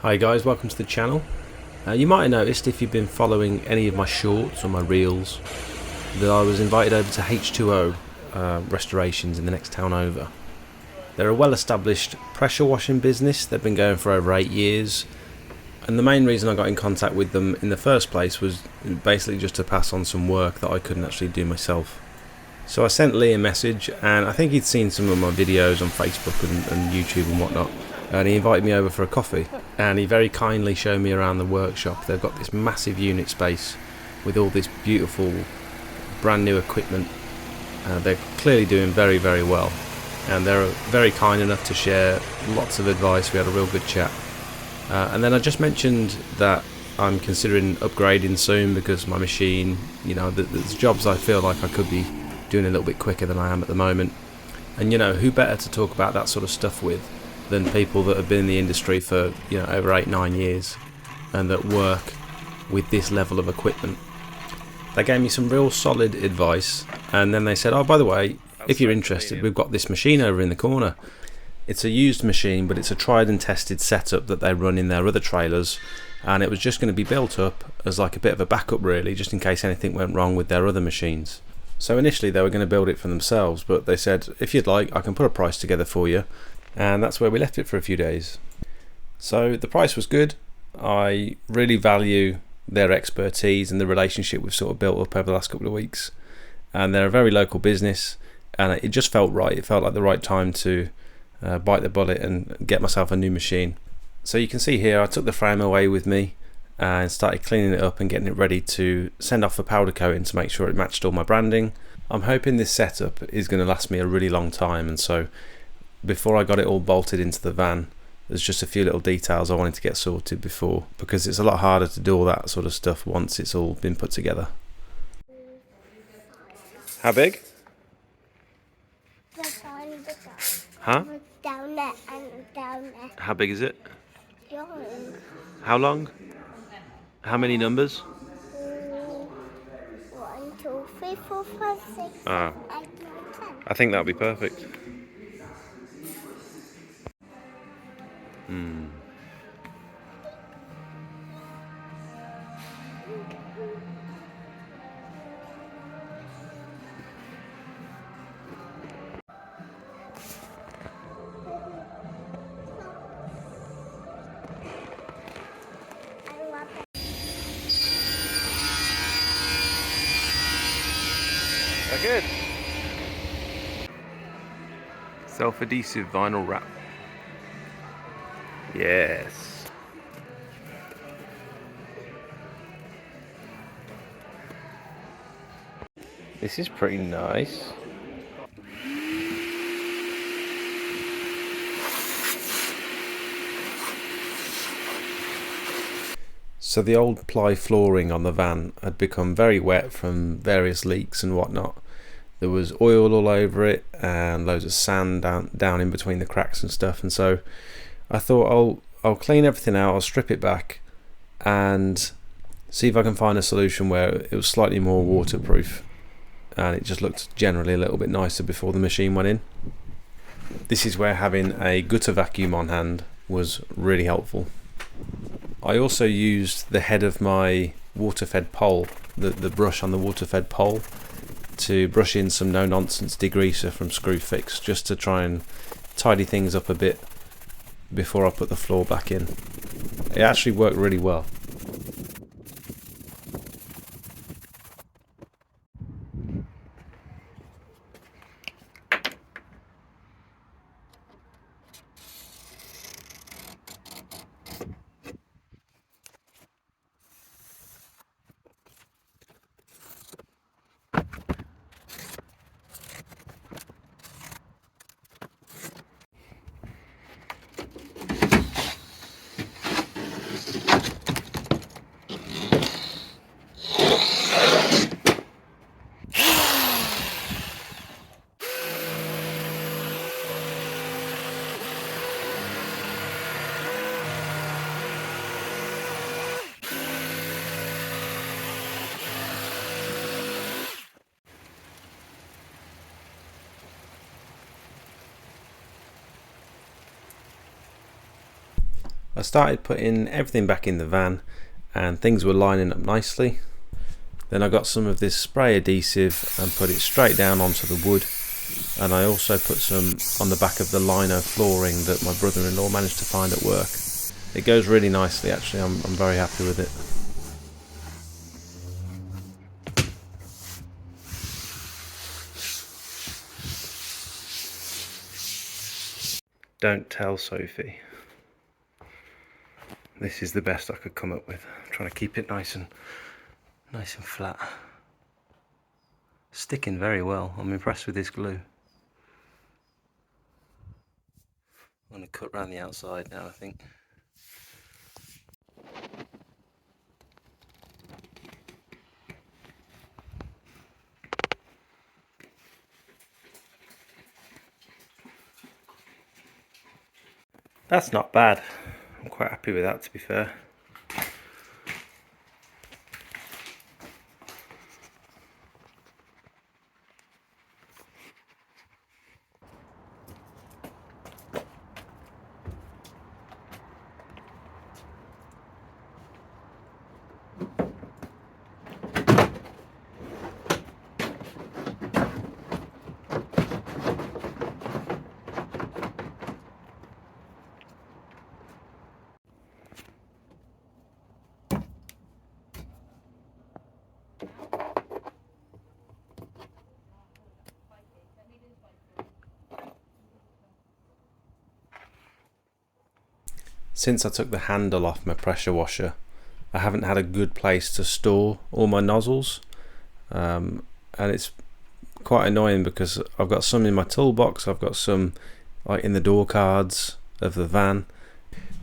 Hi guys, welcome to the channel. You might have noticed if you've been following any of my shorts or my reels that I was invited over to H2O restorations in the next town over. They're a well-established pressure washing business. They've been going for over 8 years, and the main reason I got in contact with them in the first place was basically just to pass on some work that I couldn't actually do myself. So I sent Lee a message, and I think he'd seen some of my videos on Facebook and YouTube and whatnot, and he invited me over for a coffee, and he very kindly showed me around the workshop. They've got this massive unit space with all this beautiful brand new equipment. They're clearly doing very well, and they're very kind enough to share lots of advice. We had a real good chat, and then I just mentioned that I'm considering upgrading soon because my machine, you know, there's jobs I feel like I could be doing a little bit quicker than I am at the moment, and you know, who better to talk about that sort of stuff with than people that have been in the industry for, you know, over 8-9 years and that work with this level of equipment. They gave me some real solid advice, and then they said, oh, by the way, if you're interested, we've got this machine over in the corner. It's a used machine, but it's a tried and tested setup that they run in their other trailers, and it was just going to be built up as like a bit of a backup really, just in case anything went wrong with their other machines. So initially they were going to build it for themselves, but they said, if you'd like, I can put a price together for you. And that's where we left it for a few days. So the price was good. I really value their expertise and the relationship we've sort of built up over the last couple of weeks. And they're a very local business, and it just felt right. It felt like the right time to bite the bullet and get myself a new machine. So you can see here, I took the frame away with me and started cleaning it up and getting it ready to send off for powder coating to make sure it matched all my branding. I'm hoping this setup is going to last me a really long time, and so before I got it all bolted into the van, there's just a few little details I wanted to get sorted before, because it's a lot harder to do all that sort of stuff once it's all been put together. How big? Huh? Down there and down there. How big is it? Long. How long? How many numbers? 1, 2, 3, 4, 5, 6, 7, 8, 9, 10. I think that'll be perfect. Good. Self-adhesive vinyl wrap. Yes. This is pretty nice. So the old ply flooring on the van had become very wet from various leaks and whatnot. There was oil all over it and loads of sand down in between the cracks and stuff, and so I thought I'll clean everything out, I'll strip it back and see if I can find a solution where it was slightly more waterproof and it just looked generally a little bit nicer before the machine went in. This is where having a gutter vacuum on hand was really helpful. I also used the head of my water-fed pole, the brush on the water-fed pole, to brush in some no-nonsense degreaser from Screwfix, just to try and tidy things up a bit before I put the floor back in. It actually worked really well. I started putting everything back in the van and things were lining up nicely. Then I got some of this spray adhesive and put it straight down onto the wood, and I also put some on the back of the lino flooring that my brother-in-law managed to find at work. It goes really nicely actually, I'm very happy with it. Don't tell Sophie. This is the best I could come up with. I'm trying to keep it nice and flat. Sticking very well. I'm impressed with this glue. I'm going to cut around the outside now, I think. That's not bad. I'm quite happy with that, to be fair. Since I took the handle off my pressure washer, I haven't had a good place to store all my nozzles, and it's quite annoying because I've got some in my toolbox, I've got some like in the door cards of the van.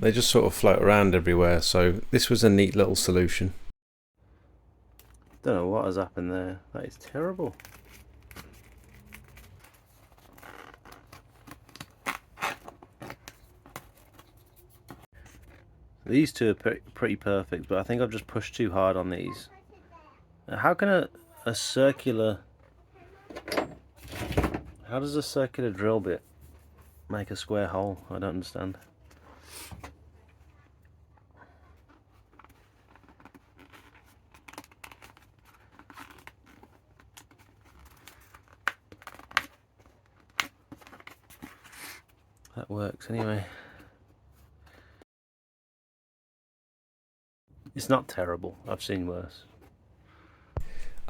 They just sort of float around everywhere, so this was a neat little solution. Don't know what has happened there. That is terrible. These two are pretty perfect, but I think I've just pushed too hard on these. How can a circular... How does a circular drill bit make a square hole? I don't understand. That works anyway. It's not terrible, I've seen worse.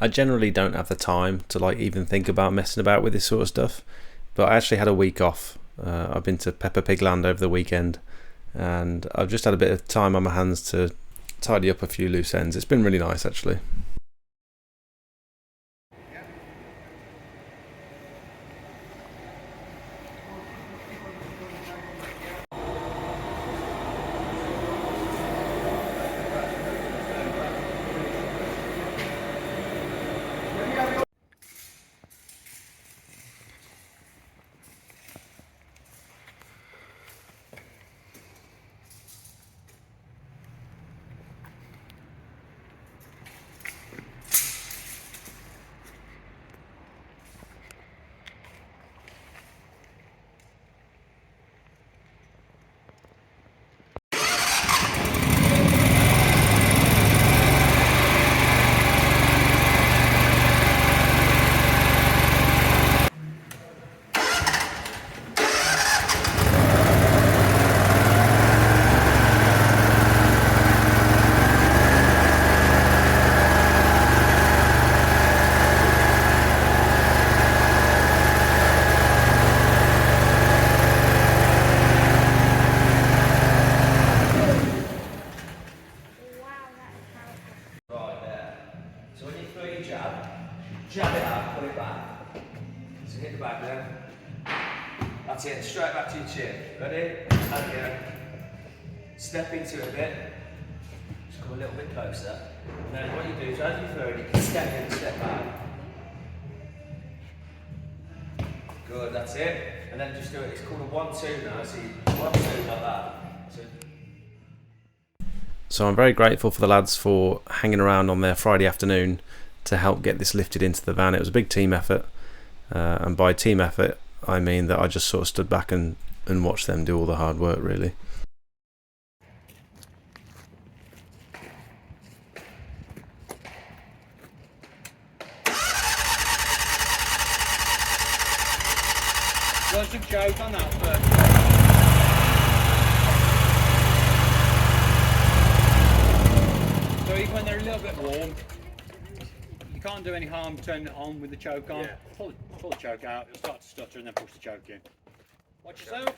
I generally don't have the time to like even think about messing about with this sort of stuff, but I actually had a week off. I've been to Peppa Pig Land over the weekend and I've just had a bit of time on my hands to tidy up a few loose ends. It's been really nice actually. Jab it out, put it back. So hit the back there. That's it, straight back to your chin. Ready? And again. Step into it a bit. Just come a little bit closer. And then what you do is as you throw it, you can step in and step back. Good, that's it. And then just do it, it's called a 1-2 now. So you 1-2 like that. So I'm very grateful for the lads for hanging around on their Friday afternoon to help get this lifted into the van. It was a big team effort, and by team effort I mean that I just sort of stood back and watched them do all the hard work really. some choke on that first. So even when they're a little bit warm, you can't do any harm turning it on with the choke on. Yeah. Pull the choke out, it'll start to stutter and then push the choke in. Watch yourself.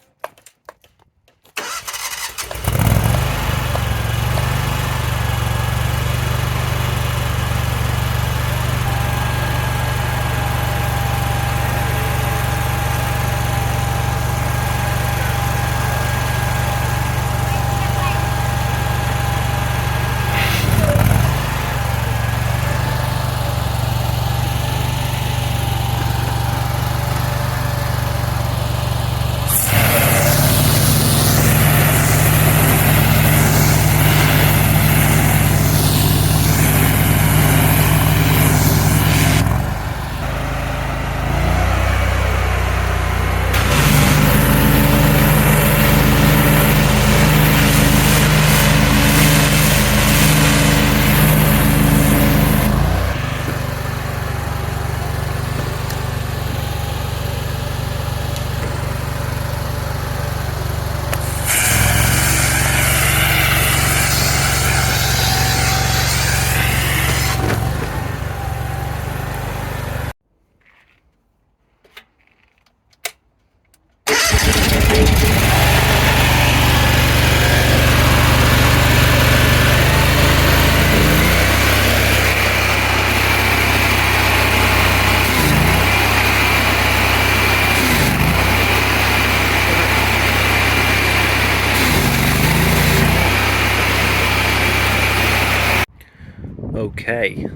Okay,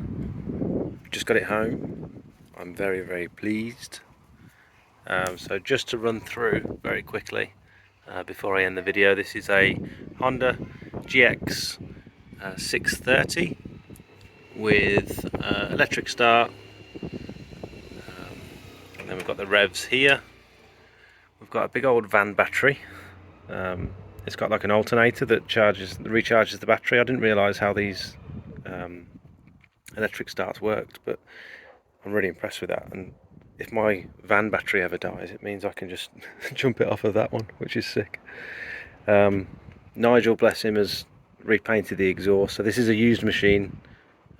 just got it home. I'm very pleased. So just to run through very quickly before I end the video, this is a Honda GX 630 with electric start. And then we've got the revs here. We've got a big old van battery. It's got like an alternator that recharges the battery. I didn't realise how these electric starts worked, but I'm really impressed with that. And if my van battery ever dies, it means I can just jump it off of that one, which is sick. Nigel, bless him, has repainted the exhaust. So this is a used machine.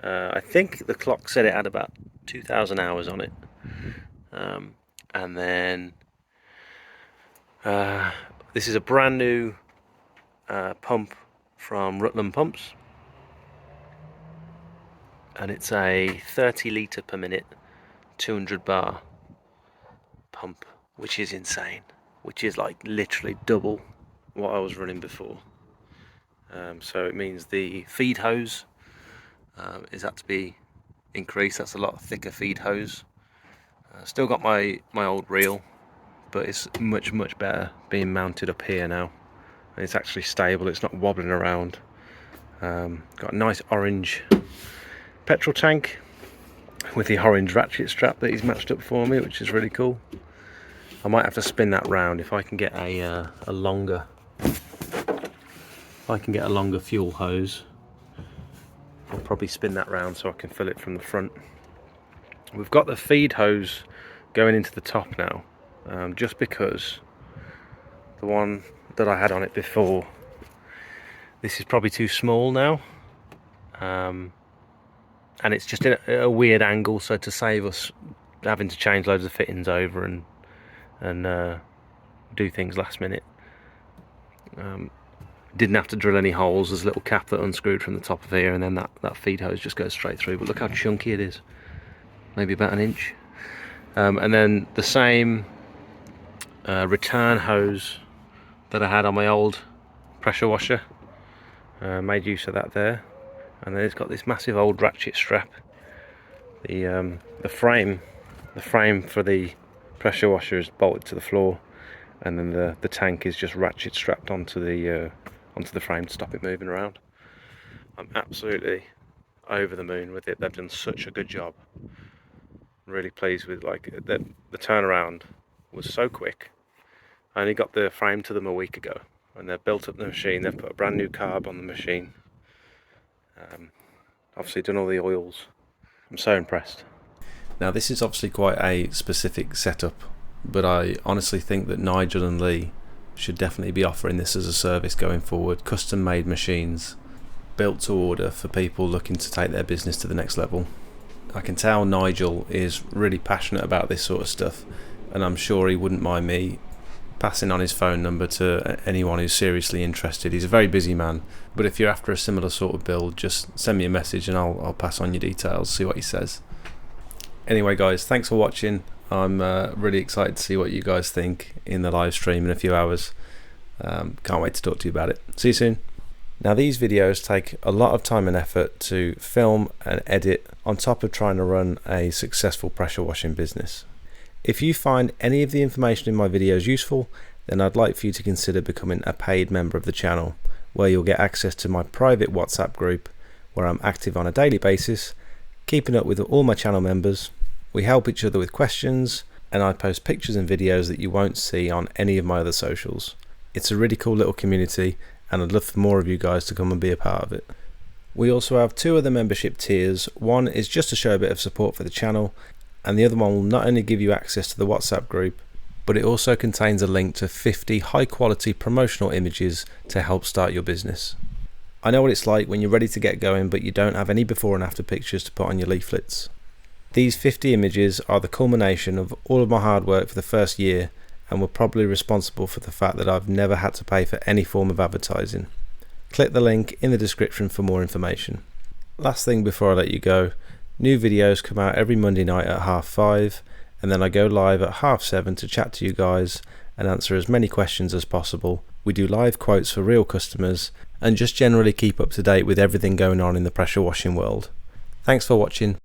I think the clock said it had about 2,000 hours on it. And then this is a brand new pump from Rutland Pumps, and it's a 30 litre per minute 200 bar pump, which is insane, which is like literally double what I was running before. So it means the feed hose is had to be increased. That's a lot thicker feed hose. Still got my old reel, but it's much better being mounted up here now, and it's actually stable, it's not wobbling around. Got a nice orange petrol tank with the orange ratchet strap that he's matched up for me, which is really cool. I might have to spin that round if I can get a longer fuel hose. I'll probably spin that round so I can fill it from the front. We've got the feed hose going into the top now, just because the one that I had on it before, this is probably too small now, and it's just in a weird angle, so to save us having to change loads of fittings over and do things last minute, didn't have to drill any holes. There's a little cap that unscrewed from the top of here, and then that feed hose just goes straight through. But look how chunky it is, maybe about an inch. And then the same return hose that I had on my old pressure washer, made use of that there. And then it's got this massive old ratchet strap. The frame for the pressure washer is bolted to the floor, and then the tank is just ratchet strapped onto the frame to stop it moving around. I'm absolutely over the moon with it. They've done such a good job. I'm really pleased with the turnaround was so quick. I only got the frame to them a week ago, and they've built up the machine. They've put a brand new carb on the machine. Obviously done all the oils. I'm so impressed. Now this is obviously quite a specific setup but I honestly think that Nigel and Lee should definitely be offering this as a service going forward. Custom made machines built to order for people looking to take their business to the next level. I can tell Nigel is really passionate about this sort of stuff, and I'm sure he wouldn't mind me passing on his phone number to anyone who's seriously interested. He's a very busy man, but if you're after a similar sort of build, just send me a message and I'll pass on your details, see what he says. Anyway guys, thanks for watching. I'm really excited to see what you guys think in the live stream in a few hours. Can't wait to talk to you about it. See you soon. Now these videos take a lot of time and effort to film and edit, on top of trying to run a successful pressure washing business. If you find any of the information in my videos useful, then I'd like for you to consider becoming a paid member of the channel, where you'll get access to my private WhatsApp group, where I'm active on a daily basis, keeping up with all my channel members. We help each other with questions, and I post pictures and videos that you won't see on any of my other socials. It's a really cool little community, and I'd love for more of you guys to come and be a part of it. We also have 2 other membership tiers. One is just to show a bit of support for the channel, and the other one will not only give you access to the WhatsApp group, but it also contains a link to 50 high quality promotional images to help start your business. I know what it's like when you're ready to get going but you don't have any before and after pictures to put on your leaflets. These 50 images are the culmination of all of my hard work for the first year, and were probably responsible for the fact that I've never had to pay for any form of advertising. Click the link in the description for more information. Last thing before I let you go, new videos come out every Monday night at 5:30, and then I go live at 7:30 to chat to you guys and answer as many questions as possible. We do live quotes for real customers, and just generally keep up to date with everything going on in the pressure washing world. Thanks for watching.